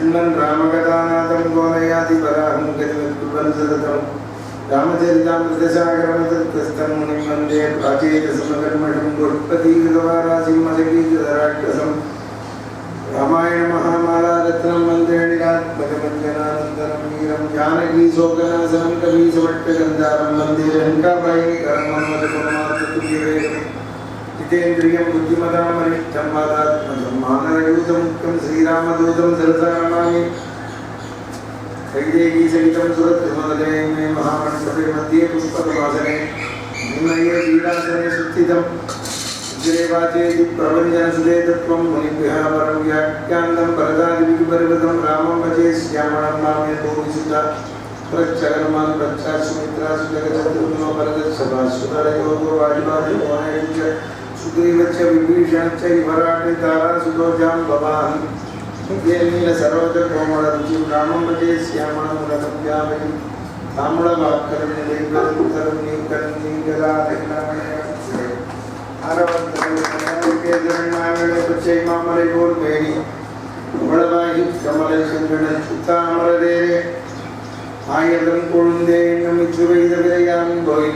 शृण्वन् रामकथानाथं गोलयादिपराहं गतिवत्कुर्वन्सततं रामचरितामृतसागरमतत्प्रस्थं मुनिं वन्दे प्राचेतसमकर्मणं गोष्पदीकृतवारासिं मदगीकृतराक्षसं रामायणमहामालारत्नं वन्दे निरात्मकमञ्जनानन्दनं वीरं जानकीशोकनाशनं कवीशभट्टगन्धारं वन्दे लङ्काभयङ्करं मन्मथपरमात्मतुल्यवेगम् जितेन्द्रियं बुद्धिमतां वरिष्ठं वादात्मजं मानरयूतमुख्यं श्रीरामदूतं सरसा नमामि वैदेही सहितं सुरद्रुमदले मे महामण्डपे मध्ये पुष्पकवासने निमये लीलासने सुस्थितं उग्रेवाचेति प्रभञ्जनसुते तत्त्वं मुनिभ्यः परं व्याख्यान्तं वरदादिविपर्वतं रामं भजे श्यामलं नामे भूमिसुता प्रच्छगर्मान् प्रच्छासुमित्रासु जगदत्तुनो भरतच्छभासुतरयोगो वाजिवादिमोहयञ्च सुग्रीवच्च विभीषणश्च विभराटे तारासुतोजां भवान् नीलसरोजकोमलरुचिं रामं भजे श्यामलं व्यामयं ताम्रवाक्करं नीकरन्नीकराधिकरामणे पच्चै मामले गोल्मेणि उमळवायि कमले चन्द्रन सुतामरदेरे ஆயிரம் கொழுந்தே நமிச்சுவை தவிரையான்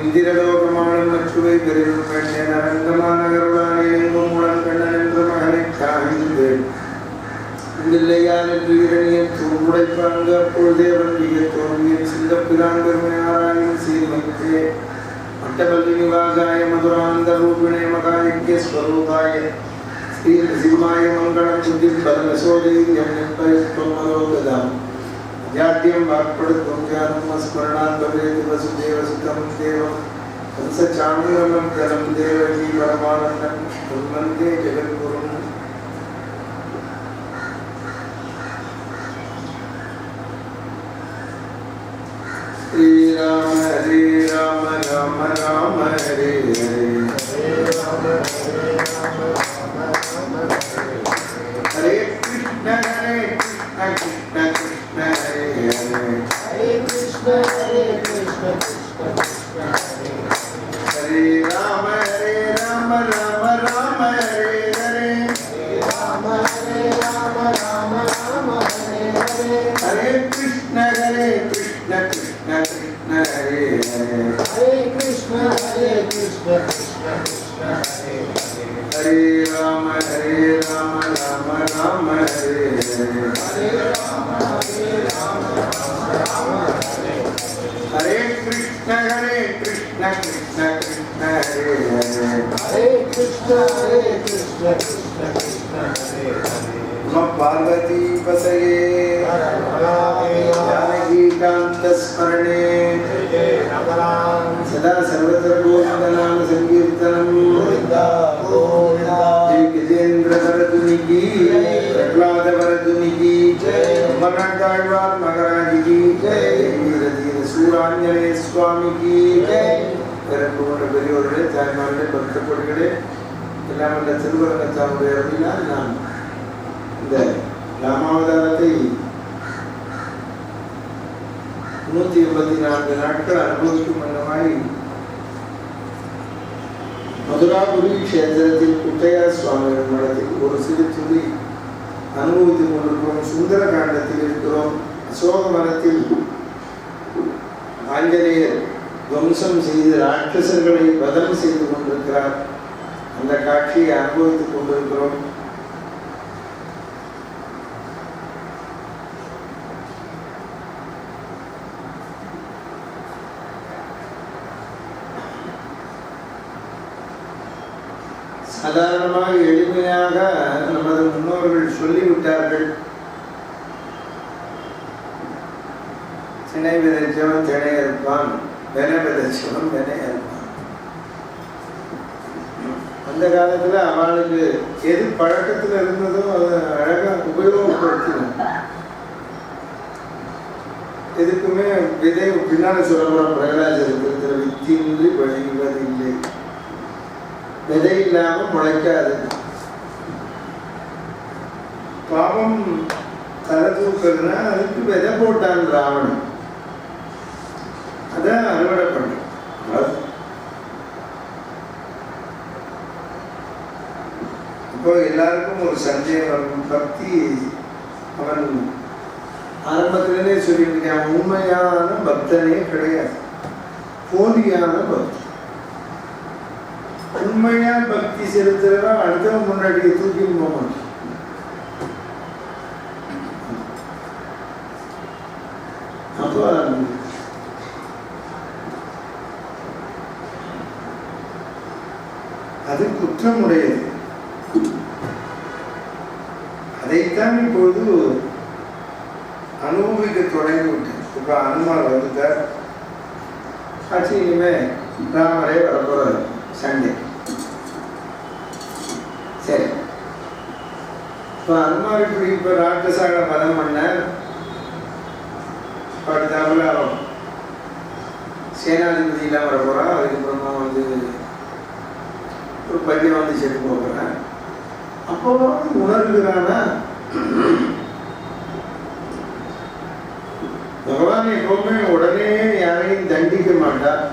இந்திரலோகமானும் மச்சுவை பெரிதும் கண்ணன் அரங்கமானகருளானே எங்கும் உடன் கண்ணன் என்ற மகனை காய்ந்து இல்லையான் என்று இரணியன் தூங்குடைப்பாங்க அப்பொழுதேவன் மிக தோன்றியன் சிங்கப்பிரான் பெருமையாராயின் சீர்மைத்தே மட்டபல்லி நிவாசாய மதுராந்த ரூபிணே மகாயக்கிய ஸ்வரூபாய ஸ்ரீ சிம்மாய மங்களம் சுத்தி பரமசோதை எம்மலோகதாம் जात्यं वाक्पडुत्वं ज्ञानं स्मरणान् भवेत् वसुदेवसुतं देवं कंसचाणूरमं धनं देवकी परमानन्दं वन्दे जगद्गुरुं श्रीराम हरे Ram Ram Ram Hare Hare Hare Krishna Krishna Hare Krishna Krishna Krishna Hare Rama Rama Rama Hare Hare Rama Rama Rama Hare Hare Hare Krishna Krishna Krishna Hare Hare Hare Krishna Krishna Krishna Hare Hare Rama Rama Rama Hare Hare Hare Rama Hare Krishna Krishna Krishna Hare Hare Hare Krishna Krishna Krishna Hare Hare Namo Parvati Pasaye Janaki Kanta Smarane Sada Sarvatra Govinda Nama Sankirtanam Govinda Govinda Jai Gajendra Varaduni Ki Prahlada Varaduni Ki Jai Magadaivar Maharaj Ki Jai சூராஞ்சனே சுவாமிக்கு பிறப்பு கொண்ட பெரியோர்களே தாய்மார்களே பக்த கொடிகளே எல்லாம் இந்த திருவரங்கத்தாவுடைய அப்படின்னா நாம் இந்த ராமாவதாரத்தை 184 நாட்கள் அனுபவிக்கும் வண்ணமாய் மதுராபுரி கஷேத்திரத்தில் குட்டையா சுவாமிகள் மடத்தில் ஒரு சிறு துளி அனுபவித்துக் கொண்டிருக்கிறோம். சுந்தர காண்டத்தில் இருக்கிறோம். அசோக மரத்தில் ஆஞ்சநேயர் துவம்சம் செய்து ராட்சசர்களை வதம் செய்து கொண்டிருக்கிறார். அந்த காட்சியை அனுபவித்துக் கொண்டிருக்கிறோம். சாதாரணமாக எளிமையாக நமது முன்னோர்கள் சொல்லிவிட்டார்கள். திணை விதைச்சவன் திணை இருப்பான், வினை விதைச்சவன் வினை இருப்பான். அந்த காலத்துல அவளுக்கு எது பழக்கத்துல இருந்ததோ அதை அழகா உபயோகப்படுத்தினோம். எதுக்குமே விதை பின்னால சொல்லப்போற பிரகலாஜர் வித்தின்றி வழிவதில்லை. விதை இல்லாம முளைக்காது. பாவம் தலை தூக்குறதுன்னா அதுக்கு விதை போட்டான் ராவணன். அதான் அறுவடை பண்ண. இப்போ எல்லாருக்கும் ஒரு சந்தேகம், பக்தி அவன் ஆரம்பத்திலே சொல்லியிருக்கேன், உண்மையான பக்தனே கிடையாது, போலியான பக்தி. உண்மையா பக்தி செலுத்துறவா அடுத்தவன் முன்னாடியே தூக்கி போக மாட்டேன். அப்போ அது குற்றமுடையது. அதைத்தான் இப்பொழுது அனுபவிக்க தொடங்கிவிட்டேன். இப்ப அனுமார் வந்துட்டார், ஆச்சு, இனிமே ராமரே வரப்போற சண்டை. சரி, இப்ப அனுமார் இப்படி இப்ப ராட்சசாக பலம் பண்ணார். அடுத்தாப்புல சேனாதிபதி எல்லாம் வரப்போறான். அதுக்கப்புறமா வந்து ஒரு பையன் வந்து செத்து போகிறான். அப்போ உணர்கிறானா பகவான் எப்பவுமே உடனே யாரையும் தண்டிக்க மாட்டார்.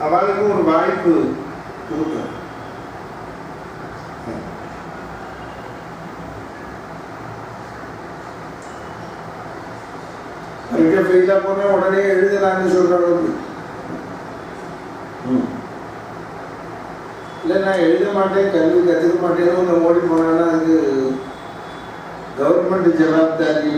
அவளுக்கு ஒரு வாய்ப்பு கொடுக்கும். ஃபெயிலா போனா உடனே எழுதலான்னு சொல்றவங்க இல்லை, நான் எழுத மாட்டேன், கல்வி கற்றுக்க மாட்டேன்னு ஒன்று ஓடி போனான்னா அது கவர்மெண்ட் ஜவாப்தாரி.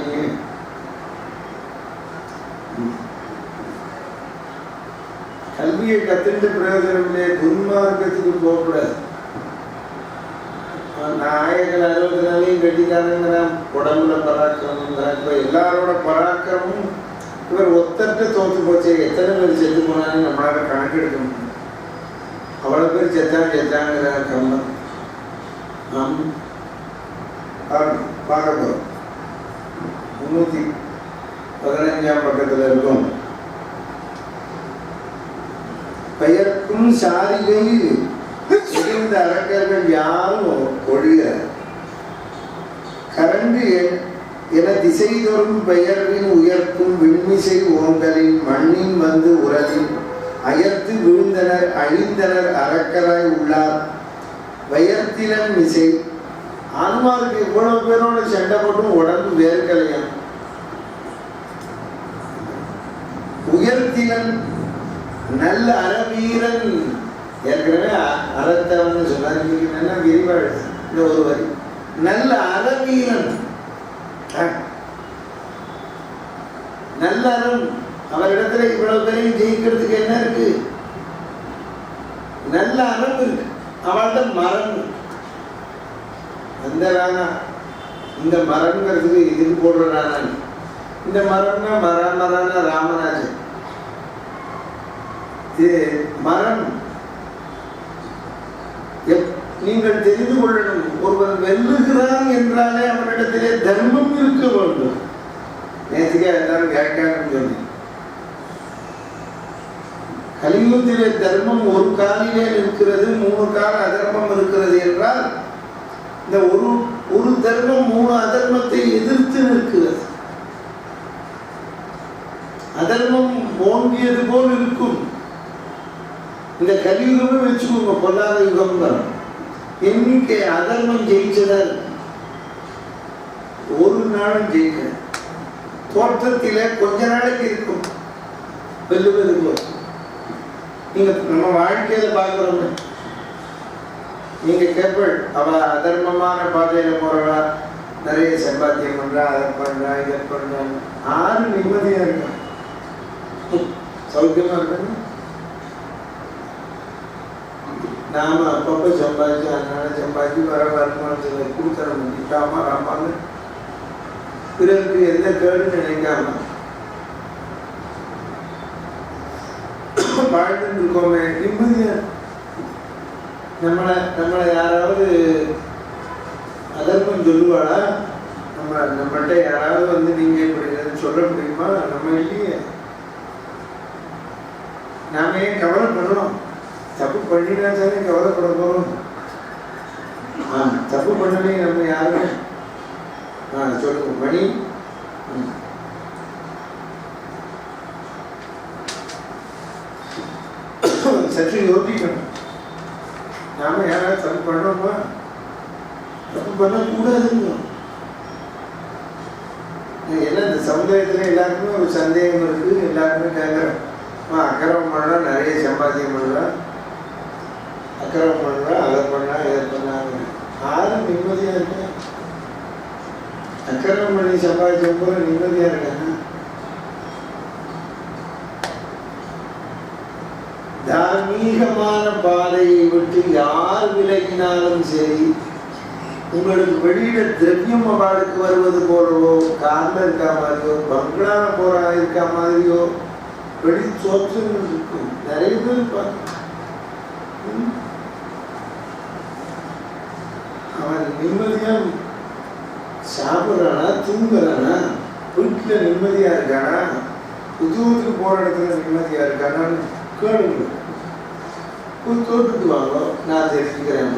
கல்வியை கற்றுட்டு பிரயோஜனம் இல்லை, துன்மார்க்கத்துக்கு போகக்கூடாது. நாயகன் 60 நாளையும் கட்டிக்காரங்கிறான், உடம்புல பராக்கிரமங்கிறான். இப்போ எல்லாரோட பராக்கிரமும் இவர் ஒத்தட்டு தோற்று போச்சு. எத்தனை பேர் செத்து போனாலும் நம்மளால கணக்கெடுக்க முடியும். அவ்வளோ பேர் செத்தாங்கிற கம்பன் நாம் பார்க்க போகிறோம். 315ஆம் பக்கத்தில் இருக்கும். பெயர்க்கும் சாரிகை இருந்த அரக்கர்கள் யாரும் ஒழிய கரண்டு என திசை தோறும் பெயர்வின் உயர்க்கும் விண்மிசை ஓங்கலின் மண்ணின் வந்து உரலின் அயர்த்து விழுந்தனர் அழிந்தனர் அரக்கராய் உள்ளார் வயர்த்திலன் மிசை. ஆன்மாவுக்கு இவ்வளவு பேரோட சண்டை போட்டும் உடம்பு வேர்க்கலையாம். உயர்த்திலன் நல்ல அறவீரன். ஏற்கனவே அறத்தவன் சொன்னார், நல்லா விரிவாடு இந்த ஒரு வரி. நல்ல அறவீரன், நல்ல அறம். அவரிடத்துல இவ்வளவு பேரையும் ஜெயிக்கிறதுக்கு என்ன இருக்கு? நல்ல அறம் இருக்கு. அவள்கிட்ட மரம் அந்த ராணா, இந்த மரம்ங்கிறதுக்கு இதுக்கு போடுற ராணா. இந்த மரம்னா மரான ராமராஜன். இது மரம். நீங்கள் தெரிந்து கொள்ளணும், ஒருவன் வெல்லுகிறான் என்றாலே அவனிடத்திலே தர்மம் இருக்க வேண்டும். நேற்றுக்கே எல்லாரும் கேட்கான்னு சொல்லி, கலியுகத்திலே தர்மம் ஒரு காலிலே இருக்கிறது, 3 கால் அதர்மம் இருக்கிறது என்றால் இந்த ஒரு தர்மம் 3 அதர்மத்தை எதிர்த்து நிற்கிறது. அதர்மம் ஓங்கியது போல் இருக்கும். இந்த கலியுகமே வச்சுக்கோங்க, பொல்லாத யுகம் தான். எண்ணிக்கை அதர்மம் ஜெயிச்சதால் ஒரு நாளும் ஜெயிக்க தோற்றத்தில கொஞ்ச நாளைக்கு இருக்கும், வெல்லுவது போல். நீங்க நம்ம வாழ்க்கையில பார்க்கிறோம், நீங்க கேட்பள் அவ அதர்மமான பாதையில போறவா, நிறைய சம்பாத்தியம் பண்றா, அதை பண்றா, இதை பண்றா, ஆறு நிம்மதியா இருக்கா, சௌக்கியமா இருக்க. நாம அப்பப்போ சம்பாதிச்சு அதனால சம்பாதிச்சு வர வருமானத்தை கொடுத்தர முடிக்காம ராமான்னு பிறருக்கு எந்த கேடுன்னு நினைக்காம வாழ்ந்து இருக்கோமே நிம்மதியா. நம்மளை யாராவது அதர்மம் சொல்லுவாளா? நம்மள்கிட்ட யாராவது வந்து நீங்க இப்படி சொல்ல முடியுமா? நம்ம இல்லையே. நாம ஏன் கவலைப்படுறோம்? தப்பு பண்ணினா தானே கவலைப்பட போறோம். தப்பு பண்ணலே நம்ம யாருமே. சொல்லுங்க மணி. சற்று யோசிக்கணும். நாம யாராவது தப்பு பண்ணோமா? தப்பு பண்ணக்கூடாதுங்க. ஏன்னா இந்த சமுதாயத்தில் எல்லாருக்குமே ஒரு சந்தேகம் இருக்குது. எல்லாருமே கேட்குறேன், அக்கிரமம் பண்ணால் நிறைய சம்பாத்தியம் பண்ணுறான், அக்கிரமம் பண்ணுறான், அதை பண்ணா இதை பண்ணாங்க. யாரும் நிம்மதியாக இருக்கு? அக்கிரமம் பண்ணி சம்பாதிச்ச போல நிம்மதியாக இருக்காங்க. தார்மீகமான பாதையை விட்டு யார் விலகினாலும் சரி, உங்களுக்கு வெளியில திரவியம் அவளுக்கு வருவது போலவோ, கார்ல இருக்கா மாதிரியோ, பங்களால போறா இருக்கா மாதிரியோ வெளி தோற்றங்கள் இருக்கும். நிறைய பேர் அவன் நிம்மதியா சாப்பிட்றானா, தூங்குறானா, வீட்டுல நிம்மதியா இருக்கானா, உத்தியோகத்துக்கு போற இடத்துல நிம்மதியா இருக்கானான்னு கேளுங்க. தோற்றுட்டு வாங்க, நான் தெரிஞ்சுக்கிறேன்.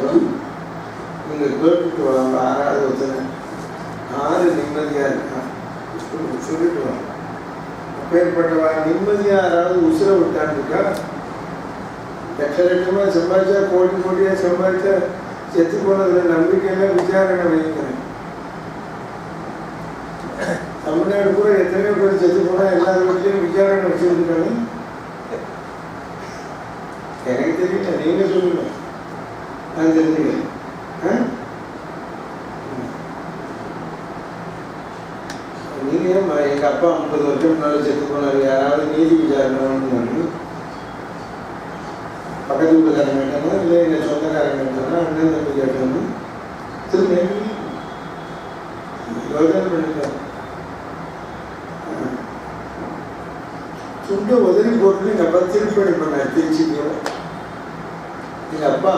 நீங்க கேட்டுட்டு வாங்க. ஆறாவது ஒருத்தனை யாரு நிம்மதியா இருக்கான் சொல்லிட்டு வாங்க. அப்பேற்பட்டவா நிம்மதியா யாராவது உசுர விட்டான்னு இருக்கா? லட்ச லட்சமா சம்பாதிச்சா, கோடி கோடியா சம்பாதிச்சா, செத்து போனதுல நம்பிக்கையெல்லாம் விசாரணை வைக்கிறேன். தமிழ்நாடு கூட எத்தனையோ பேர் செத்து போனா எல்லா வீட்லயும் விசாரணை வச்சிருக்காங்க. எனக்கு தெரியல, நீங்க சொல்லுங்க, நான் தெரிஞ்சுக்கிறேன். நீங்க எங்க அப்பா 50 வருஷம் முன்னாடி செத்து போனாரு, யாராவது நீதி விசாரணை பக்கத்து வீட்டுக்காரங்க கேட்டானா, இல்லை எங்க சொந்தக்காரங்க கேட்டானா, அண்ணன் தம்பி கேட்டானா, திரும்ப யோசனை பண்ணிட்டாங்க. சுண்ட உதவி போட்டு எங்க அப்பா திருப்பணி பண்ணார். திருச்சிக்கு எங்க அப்பா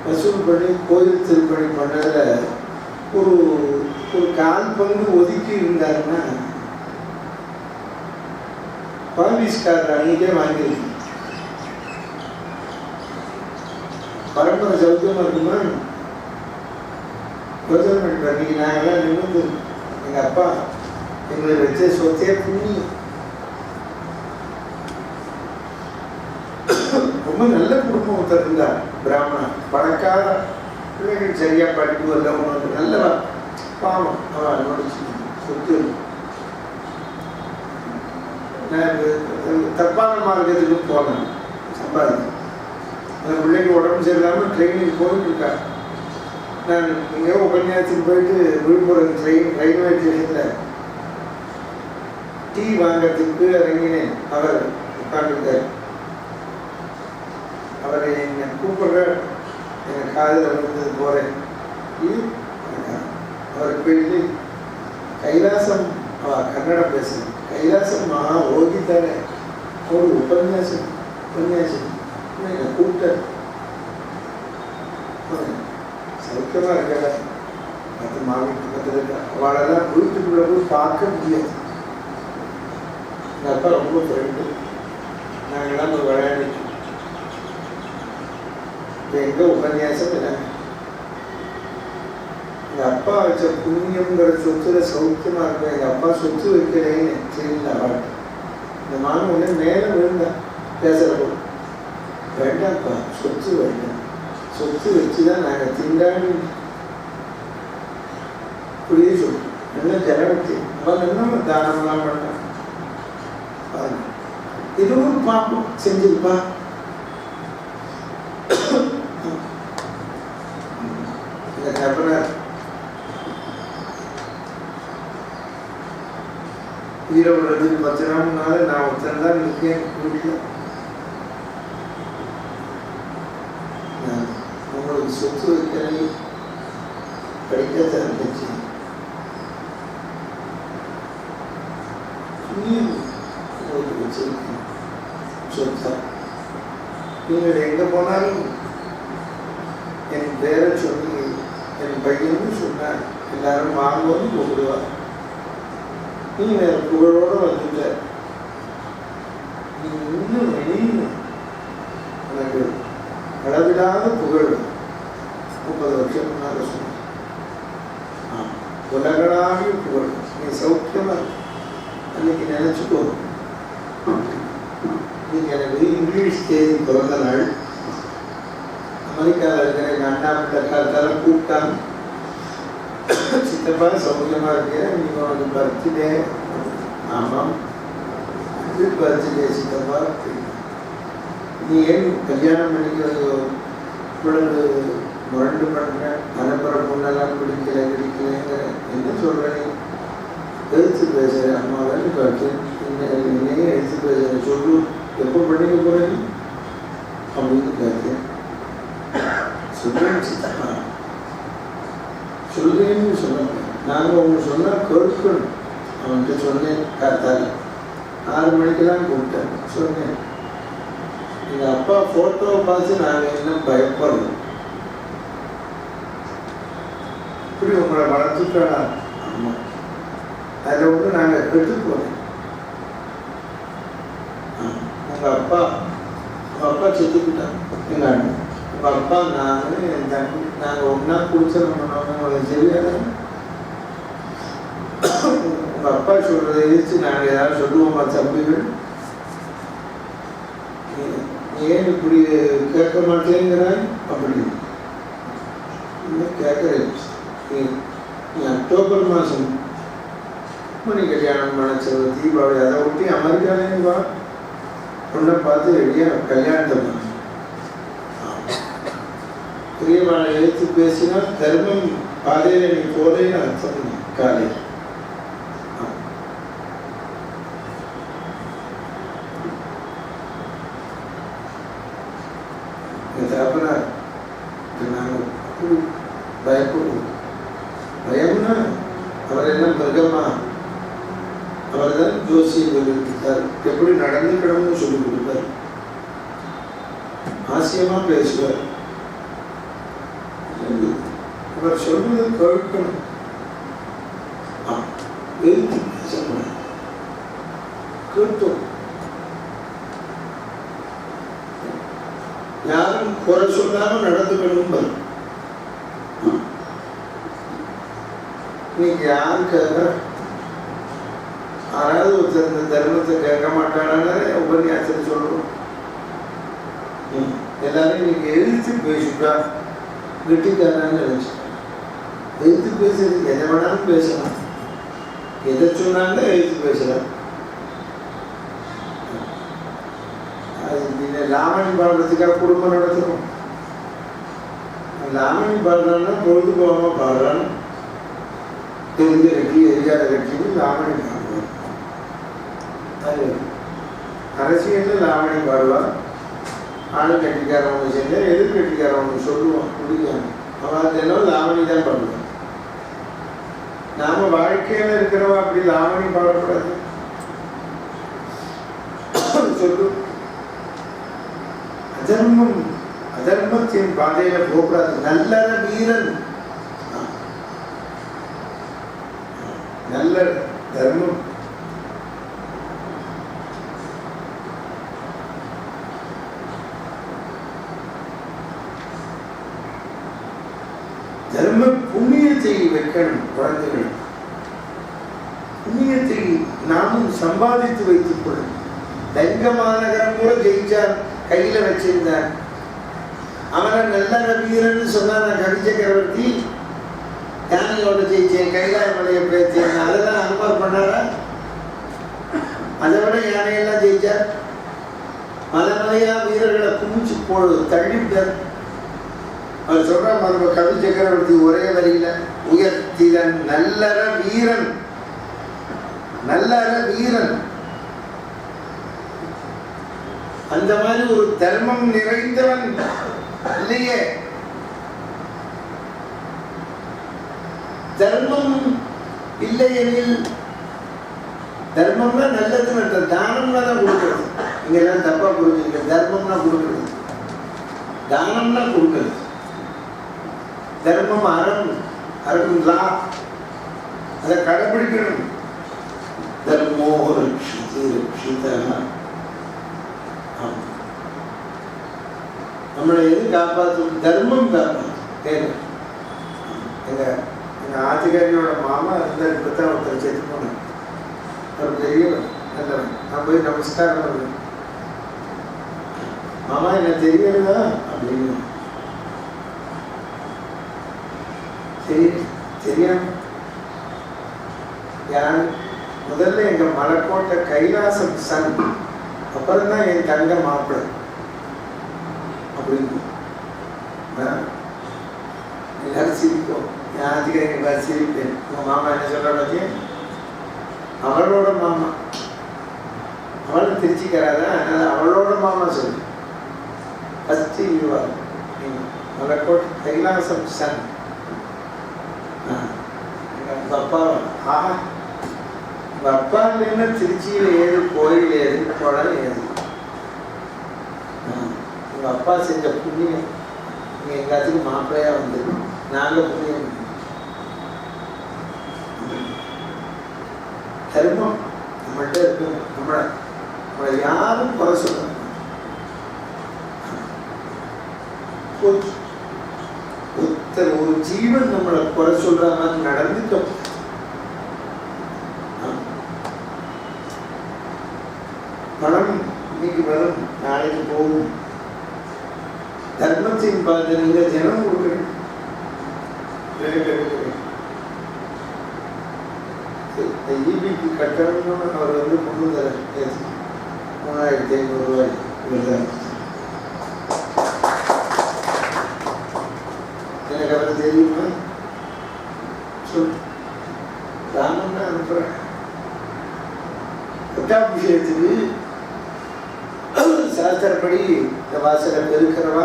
வசூல் பண்ணி கோயில் திருப்பணி பண்ணதுல ஒரு ஒரு 1/4 ஒதுக்கி இருந்தாருன்னா பாலிஸ்காரர் அன்னைக்கே வாங்கிருக்கு. பரம்பரை சௌக்கியமா இருக்குமா? யோசனை பண்ணிப்பார். இன்னைக்கு நாங்கெல்லாம் நிமிர்ந்து எங்க அப்பா எங்களை வச்ச சொத்தே புண்ணியம். ரொம்ப நல்ல குடும்பம் ஒருத்தர் இருந்தார், பிராமணா, பணக்கார, பிள்ளைகள் சரியா படிப்பு வரல, ஒன்று நல்லவா, பாவம். அவன் சொத்து நான் தப்பான மார்க்கத்துக்கு போனேன், சம்பாதிக்க. அந்த பிள்ளைக்கு உடம்பு சரியில்லாமல் ட்ரெயினுக்கு போயிட்டு இருக்கா. நான் எங்கேயோ உபன்யாசத்துக்கு போயிட்டு விழுப்புரம் ரயில்வே ஸ்டேஷனில் டீ வாங்கிறதுக்கு இறங்கினேன். அவர் உட்காந்துருக்கார். அவரை என்னை கூப்பிடுற, என் காதில் வந்து போகிறேன். அவர் போயிட்டு கைலாசம், கன்னடம் பேசுகிறேன், கைலாசம் மகா ஓகித்தானே ஒரு உபன்யாசம் என்னை கூப்பிட்டார். சௌக்கியமாக இருக்கா? அது மாவட்ட பக்கத்தில் இருக்கா. அவளெல்லாம் வீட்டுக்குள்ள போய் பார்க்க முடியாது. எங்கள் அப்பா ரொம்ப ஃப்ரெண்டு. நாங்கள்லாம் ஒரு விளையாடிட்டு எங்க உபன்யாசம் இல்லை. எங்கள் அப்பா வச்ச புண்ணியங்கிற சொத்துல சௌக்கியமா இருக்கும். எங்கள் அப்பா சொத்து வைக்கிறேன்னு சரிங்களா அவள் இந்த மானம் உடனே மேலே விழுந்தான். பேசுகிறப்போ வேண்டாம்ப்பா, சொத்து வேண்டாம், சொத்து வச்சுதான் நாங்கள் திண்டாடி புரிய சொல்றோம். நல்லா ஜனவத்தி அவன் என்ன தானம்லாம் பண்ணான். இதுவும் பாப்போம் செஞ்சிருப்பா. வீரவரதுக்கு 10 நாள் முன்னால நான் ஒருத்தன் தான் இருக்கேன் வீட்டில். உங்களுக்கு சொத்து வைக்கிறது படிக்கத்தான் இருந்துச்சு. உங்களுக்கு வச்சிருக்கேன் சொத்தா. நீங்கள் எங்கே போனாலும் என் பேரை சொல்லி என் பையன்னு சொன்னார். எல்லாரும் வாங்குவது கூப்பிடுவார். நீ வேற புகழோடு வந்துட்ட. நீ இன்னும் வெளியே எனக்கு அளவிடாத புகழ் 30 வருஷம் முன்னால சொன்ன உலகளாவிய புகழ். நீ சௌக்கியமா அன்னைக்கு நினைச்சுக்கோ. நீங்க எனக்கு இங்கிலீஷ் தேதி பிறந்த நாள். அமெரிக்காவில் இருக்கிற எங்கள் அண்ணா பிள்ளைக்காரத்தால கூப்பிட்டாங்க. சித்தப்பா சௌக்கியமா இருக்கு, நீங்க உனக்கு பர்த்டே. ஆமாம், பர்த்டே சித்தப்பா. நீ ஏன் கல்யாணம் பண்ணிக்க இவ்வளவு முரண்டு பண்ற? அனுப்புற பொண்ணெல்லாம் கிடைக்கலைங்கிற என்ன சொல்ற? நீ எழுத்து பேசுற அம்மாவை என்னையே எழுத்து பேசுற சொல்லு, எப்போ பண்ணிக்க போற நீ அப்படின்னு கேட்க சொல்றேன் சித்தப்பா, சொல்றேன்னு சொன்னாங்க. நாங்கள் அவங்க சொன்னால் கேட்கணும். அவன்கிட்ட சொன்னேன், காத்தால 6 மணிக்கெல்லாம் கூப்பிட்டேன். சொன்னேன், எங்கள் அப்பா ஃபோட்டோவை பார்த்து நாங்கள் என்ன பயப்படுறோம், இப்படி உங்களை வளர்த்துட்டா? ஆமாம், அதில் ஒன்று நாங்கள் கெட்டு போனோம். உங்கள் அப்பா செத்துக்கிட்டான். எங்கள் அண்ணன், உங்கள் அப்பா நாங்கள் என் தம்பி நாங்கள் ஒன்றா குடிச்சிடணும் தெரியாது. உங்கள் அப்பா சொல்கிறத எதிர்த்து நாங்கள் ஏதாவது சொல்லுவோமா? தம்பிகள் ஏன் இப்படி கேட்க மாட்டேங்கிறாய் அப்படின்னு கேட்குறேன். நீ அக்டோபர் மாதம் மணி கல்யாணம் மனச்சது தீபாவளி, அதை ஒட்டி அமெரிக்காலே வா, பொண்ணை பார்த்து ரெடியாக கல்யாணத்தை பண்ண. பெரியவாளை எழுத்து பேசினா தர்மம் காலையில் நீ போலேன்னு அர்த்தம். காலையில் தகப்பனார் நாங்கள் அப்படி பயப்படுவோம். பயம்னா அவர் என்ன மிருகமா? அவர் தான் ஜோசியம் சொல்லியிருக்கார், எப்படி நடந்துக்கணும்னு சொல்லி கொடுப்பார், ஆசியமா பேசுவார். அவர் சொல்றது கேட்கணும், எழுத்து பேசணும். கேட்டோம், யாரும் குறை சொல்லாமல் நடந்துக்கணும். நீங்க யாருக்காக யாராவது ஒருத்தர் இந்த தர்மத்தை கேட்க மாட்டானே உபன்யாசத்தை சொல்றோம். எல்லாரையும் நீங்க எழுத்து பேசுட்டா கெட்டிக்காரன்னு நினைச்சு. எழுத்து பேசுறது எதை வேணாலும் பேசலாம், எதை சொன்னாங்க எழுத்து பேசலாம். லாமணி பாடுறதுக்காக குடும்பம் நடத்துறோம். லாமணி பாடுறான்னா பொழுது போகாம பாடுறான்னு தெரிஞ்ச கட்டி எரியாத கட்டின்னு லாமணி பாடுவார். அது அரசியல் லாமணி பாடுவார். ஆளு கட்டிக்காரவங்க செஞ்சா எதிர் கட்டிக்காரவங்க சொல்லுவான் பிடிக்காம, அவன் தினம் லாமணி தான் பாடுவான். நாம வாழ்க்கையில இருக்கிறவா அப்படி லாமணி பாடக்கூடாது. சொல்லு, அதர்மம் அதர்மத்தின் பாதையில போகக்கூடாது. நல்ல வீரன், நல்ல தர்மம். தர்ம புண்ணியத்தை வைக்கணும். குழந்தைகள் புண்ணியத்தை நாமும் சம்பாதித்து வைத்துக் கொள்ளும். தங்கமாநகரம் கூட ஜெயிச்சார், கையில வச்சிருந்தார். அவனை நல்ல வீரன்னு சொன்னார். கவி சக்கரவர்த்தி யானையோட ஜெயிச்சேன், கைலாய மலையை பேச்சேன், அதெல்லாம் அனுபவம் பண்ணாரா? அதை விட யானையெல்லாம் ஜெயிச்சார். மலைமலையா வீரர்களை குமிச்சு போடு தள்ளிவிட்டார். அவர் சொல்ற மரபு கவி சக்கரவர்த்தி ஒரே வரியில உயர்த்திலன் நல்லற வீரன், நல்லற வீரன். அந்த மாதிரி ஒரு தர்மம் நிறைந்தவன் இல்லையே. தர்மம் இல்லை எனில், தர்மம்னா நல்லதுன்னு, தானம்னா தான் கொடுக்கறது. இங்க எல்லாம் தப்பா புரிஞ்சுக்க. தர்மம்னா கொடுக்கறது, தானம்னா கொடுக்கறது. தர்மம் அறம், அறம்லா அதை கடைபிடிக்கணும். தர்மோ ரக்ஷிதி ரக்ஷிதா. நம்மளை எது காப்பாற்றும்? தர்மம் காப்பாற்றும். எங்க ஆதிகாரியோட மாமா இருந்தார், இப்பதான் ஒருத்தர் செத்து போனேன். அவர் தெரியல, நல்லவன். நான் போய் நமஸ்காரம் பண்ணுவேன். மாமா என்ன தெரியலதா அப்படின்னு. சரி தெரியாம யார் முதல்ல எங்கள் மலைக்கோட்டை கைலாசம் சன், அப்புறம் தான் என் தங்க மாப்பிள்ளை அப்படின்னு எல்லாரும் சிரிப்போம். ஞாயிற்றுக்கிழமை சிரிப்பேன். உங்கள் மாமா என்ன சொல்ற பற்றிய அவளோட மாமா, அவளும் திருச்சிக்கிறாரா, அதனால் அவளோட மாமா சொல்லு ஃபஸ்ட்டு இதுவா மலைக்கோட்டை கைலாசம் சன். உங்கள் அப்பா உங்கள் அப்பா இல்லைன்னா திருச்சியில் ஏது, கோயில் ஏது, குளம் ஏது. உங்கள் அப்பா செஞ்ச புண்ணியம் நீங்கள் எல்லாத்துக்கும் மாப்பிள்ளையாக வந்துடும். நாங்கள் புண்ணியம் தர்மம் நம்மள்கிட்ட இருக்கணும். நம்மளை யாரும் குறை சொல்லணும். ஒருத்தர் ஒரு ஜீவன் நம்மளை குறை சொல்ற மாதிரி நடந்துட்டோம். பணம் இன்னைக்கு வரும், நாளைக்கு போகும். தர்மத்தின் பார்த்து நீங்க ஜனம் கொடுக்கணும். ஈபிக்கு கட்டணும்னு அவர் வந்து கொண்டு வர 3500 ரூபாய் இவர் எனக்கு அவரை தெரியுமா சொல். ராமன் தான் அனுப்புறேன். பட்டாபிஷேகத்துக்கு சாஸ்திரப்படி இந்த வாசலை பெருக்கிறவா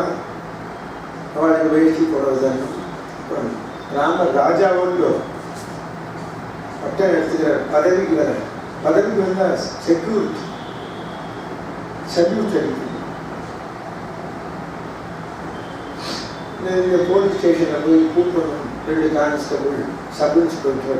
அவளுக்கு வேஷ்டி போடுறதுதான். ராமர் ராஜாவோடு பட்டம் எடுத்துக்கிறார். பதவிக்கு வர பதவிக்கு வந்தால் செக்யூரிட்டி சல்யூட் அடிக்கும். இந்த போலீஸ் ஸ்டேஷனில் போய் கூப்பிடணும். 2 கான்ஸ்டபிள், சப் இன்ஸ்பெக்டரை